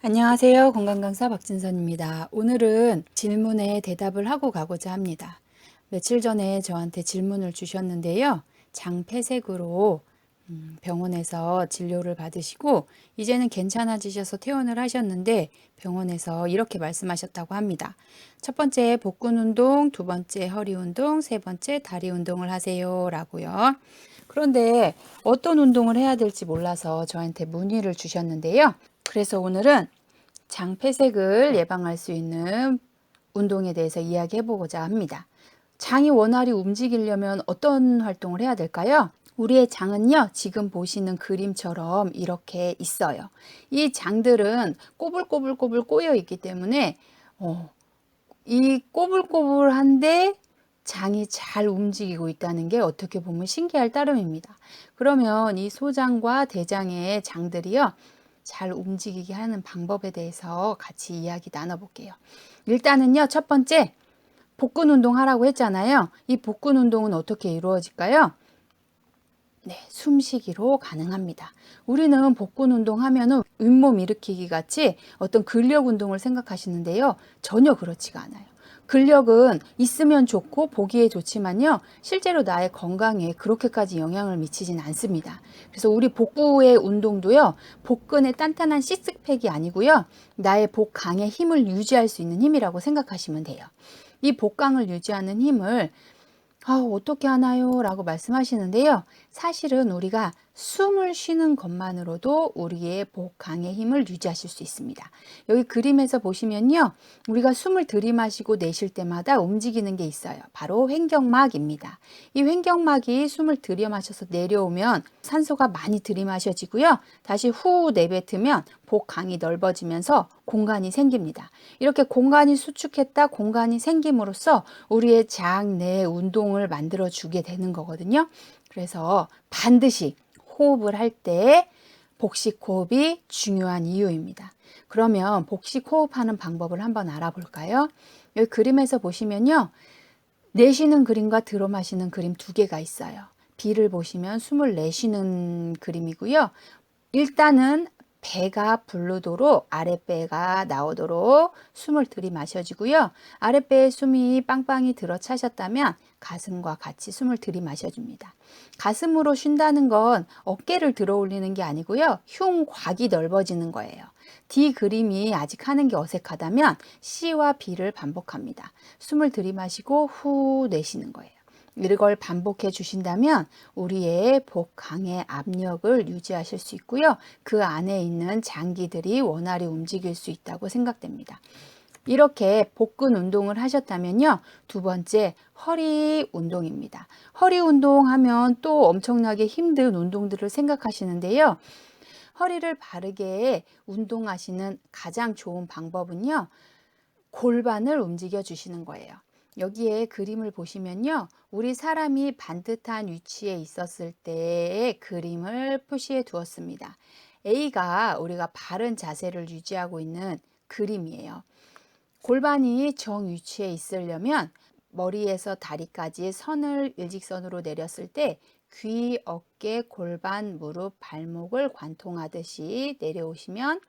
안녕하세요. 건강강사 박진선입니다. 오늘은 질문에 대답을 하고 가고자 합니다. 며칠 전에 저한테 질문을 주셨는데요. 장폐색으로 병원에서 진료를 받으시고 이제는 괜찮아지셔서 퇴원을 하셨는데 병원에서 이렇게 말씀하셨다고 합니다. 첫 번째 복근 운동, 두 번째 허리 운동, 세 번째 다리 운동을 하세요 라고요. 그런데 어떤 운동을 해야 될지 몰라서 저한테 문의를 주셨는데요. 그래서 오늘은 장폐색을 예방할 수 있는 운동에 대해서 이야기해 보고자 합니다. 장이 원활히 움직이려면 어떤 활동을 해야 될까요? 우리의 장은요, 지금 보시는 그림처럼 이렇게 있어요. 이 장들은 꼬불꼬불꼬불 꼬여 있기 때문에 이 꼬불꼬불한데 장이 잘 움직이고 있다는 게 어떻게 보면 신기할 따름입니다. 그러면 이 소장과 대장의 장들이요, 잘 움직이게 하는 방법에 대해서 같이 이야기 나눠볼게요. 일단은요, 첫 번째, 복근 운동 하라고 했잖아요. 이 복근 운동은 어떻게 이루어질까요? 네, 숨쉬기로 가능합니다. 우리는 복근 운동 하면은 윗몸 일으키기 같이 어떤 근력 운동을 생각하시는데요. 전혀 그렇지가 않아요. 근력은 있으면 좋고 보기에 좋지만요. 실제로 나의 건강에 그렇게까지 영향을 미치진 않습니다. 그래서 우리 복부의 운동도요. 복근의 단단한 시스팩이 아니고요. 나의 복강의 힘을 유지할 수 있는 힘이라고 생각하시면 돼요. 이 복강을 유지하는 힘을 어떻게 하나요? 라고 말씀하시는데요. 사실은 우리가 숨을 쉬는 것만으로도 우리의 복강의 힘을 유지하실 수 있습니다. 여기 그림에서 보시면요. 우리가 숨을 들이마시고 내쉴 때마다 움직이는 게 있어요. 바로 횡격막입니다. 이 횡격막이 숨을 들이마셔서 내려오면 산소가 많이 들이마셔지고요. 다시 후 내뱉으면 복강이 넓어지면서 공간이 생깁니다. 이렇게 공간이 수축했다 공간이 생김으로써 우리의 장 내 운동을 만들어 주게 되는 거거든요. 그래서 반드시 호흡을 할 때 복식 호흡이 중요한 이유입니다. 그러면 복식 호흡하는 방법을 한번 알아볼까요? 여기 그림에서 보시면요. 내쉬는 그림과 들어 마시는 그림 두 개가 있어요. B를 보시면 숨을 내쉬는 그림이고요. 일단은 배가 부르도록 아랫배가 나오도록 숨을 들이마셔주고요. 아랫배에 숨이 빵빵히 들어차셨다면 가슴과 같이 숨을 들이마셔줍니다. 가슴으로 쉰다는 건 어깨를 들어 올리는 게 아니고요. 흉곽이 넓어지는 거예요. D 그림이 아직 하는 게 어색하다면 C와 B를 반복합니다. 숨을 들이마시고 후 내쉬는 거예요. 이걸 반복해 주신다면 우리의 복강의 압력을 유지하실 수 있고요. 그 안에 있는 장기들이 원활히 움직일 수 있다고 생각됩니다. 이렇게 복근 운동을 하셨다면요. 두 번째, 허리 운동입니다. 허리 운동하면 또 엄청나게 힘든 운동들을 생각하시는데요. 허리를 바르게 운동하시는 가장 좋은 방법은요. 골반을 움직여 주시는 거예요. 여기에 그림을 보시면요. 우리 사람이 반듯한 위치에 있었을 때의 그림을 표시해 두었습니다. A가 우리가 바른 자세를 유지하고 있는 그림이에요. 골반이 정 위치에 있으려면 머리에서 다리까지 선을 일직선으로 내렸을 때 귀, 어깨, 골반, 무릎, 발목을 관통하듯이 내려오시면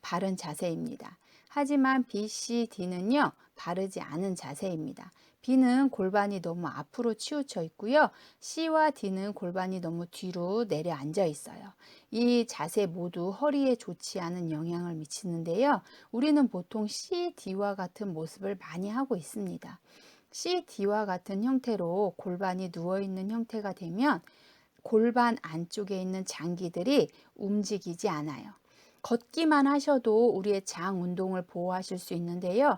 바른 자세입니다. 하지만 B, C, D는요. 바르지 않은 자세입니다. B는 골반이 너무 앞으로 치우쳐 있고요. C와 D는 골반이 너무 뒤로 내려앉아 있어요. 이 자세 모두 허리에 좋지 않은 영향을 미치는데요. 우리는 보통 C, D와 같은 모습을 많이 하고 있습니다. C, D와 같은 형태로 골반이 누워있는 형태가 되면 골반 안쪽에 있는 장기들이 움직이지 않아요. 걷기만 하셔도 우리의 장 운동을 보호하실 수 있는데요.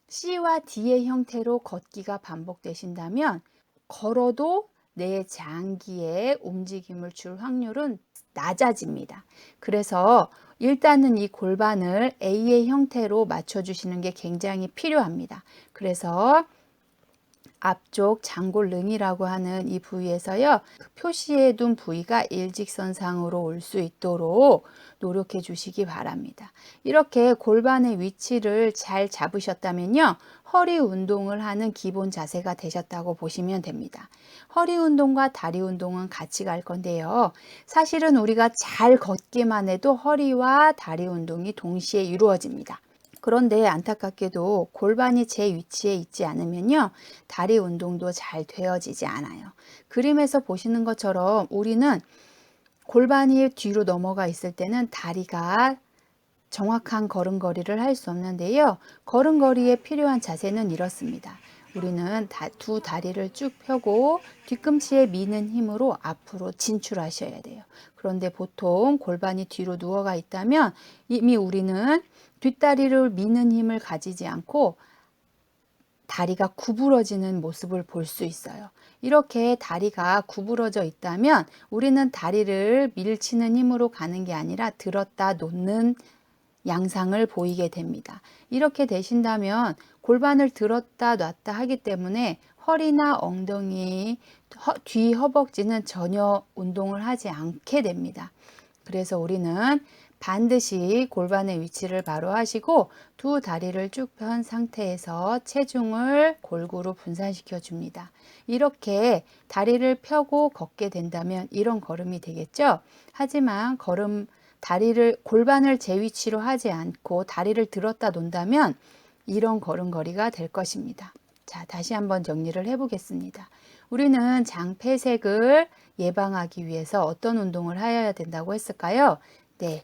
C와 D의 형태로 걷기가 반복되신다면 걸어도 내 장기에 움직임을 줄 확률은 낮아집니다. 그래서 일단은 이 골반을 A의 형태로 맞춰주시는 게 굉장히 필요합니다. 그래서 앞쪽 장골릉이라고 하는 이 부위에서요, 그 표시해 둔 부위가 일직선상으로 올 수 있도록 노력해 주시기 바랍니다. 이렇게 골반의 위치를 잘 잡으셨다면요, 허리 운동을 하는 기본 자세가 되셨다고 보시면 됩니다. 허리 운동과 다리 운동은 같이 갈 건데요. 사실은 우리가 잘 걷기만 해도 허리와 다리 운동이 동시에 이루어집니다. 그런데 안타깝게도 골반이 제 위치에 있지 않으면요, 다리 운동도 잘 되어지지 않아요. 그림에서 보시는 것처럼 우리는 골반이 뒤로 넘어가 있을 때는 다리가 정확한 걸음걸이를 할 수 없는데요. 걸음걸이에 필요한 자세는 이렇습니다. 우리는 두 다리를 쭉 펴고 뒤꿈치에 미는 힘으로 앞으로 진출하셔야 돼요. 그런데 보통 골반이 뒤로 누워가 있다면 이미 우리는 뒷다리를 미는 힘을 가지지 않고 다리가 구부러지는 모습을 볼 수 있어요. 이렇게 다리가 구부러져 있다면 우리는 다리를 밀치는 힘으로 가는 게 아니라 들었다 놓는 양상을 보이게 됩니다. 이렇게 되신다면 골반을 들었다 놨다 하기 때문에 허리나 엉덩이, 뒤 허벅지는 전혀 운동을 하지 않게 됩니다. 그래서 우리는 반드시 골반의 위치를 바로 하시고 두 다리를 쭉 편 상태에서 체중을 골고루 분산시켜 줍니다. 이렇게 다리를 펴고 걷게 된다면 이런 걸음이 되겠죠. 하지만 골반을 제 위치로 하지 않고 다리를 들었다 놓는다면 이런 걸음걸이가 될 것입니다. 자, 다시 한번 정리를 해보겠습니다. 우리는 장폐색을 예방하기 위해서 어떤 운동을 하여야 된다고 했을까요? 네,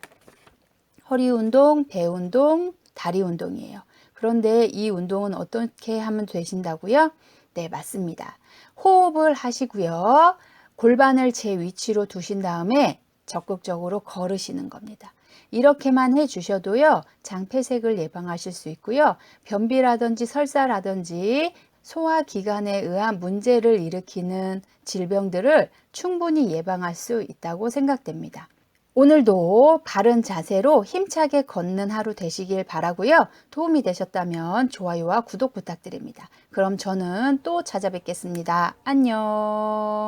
허리 운동, 배 운동, 다리 운동이에요. 그런데 이 운동은 어떻게 하면 되신다고요? 네, 맞습니다. 호흡을 하시고요. 골반을 제 위치로 두신 다음에 적극적으로 걸으시는 겁니다. 이렇게만 해주셔도요, 장폐색을 예방하실 수 있고요. 변비라든지 설사라든지 소화기관에 의한 문제를 일으키는 질병들을 충분히 예방할 수 있다고 생각됩니다. 오늘도 바른 자세로 힘차게 걷는 하루 되시길 바라고요. 도움이 되셨다면 좋아요와 구독 부탁드립니다. 그럼 저는 또 찾아뵙겠습니다. 안녕.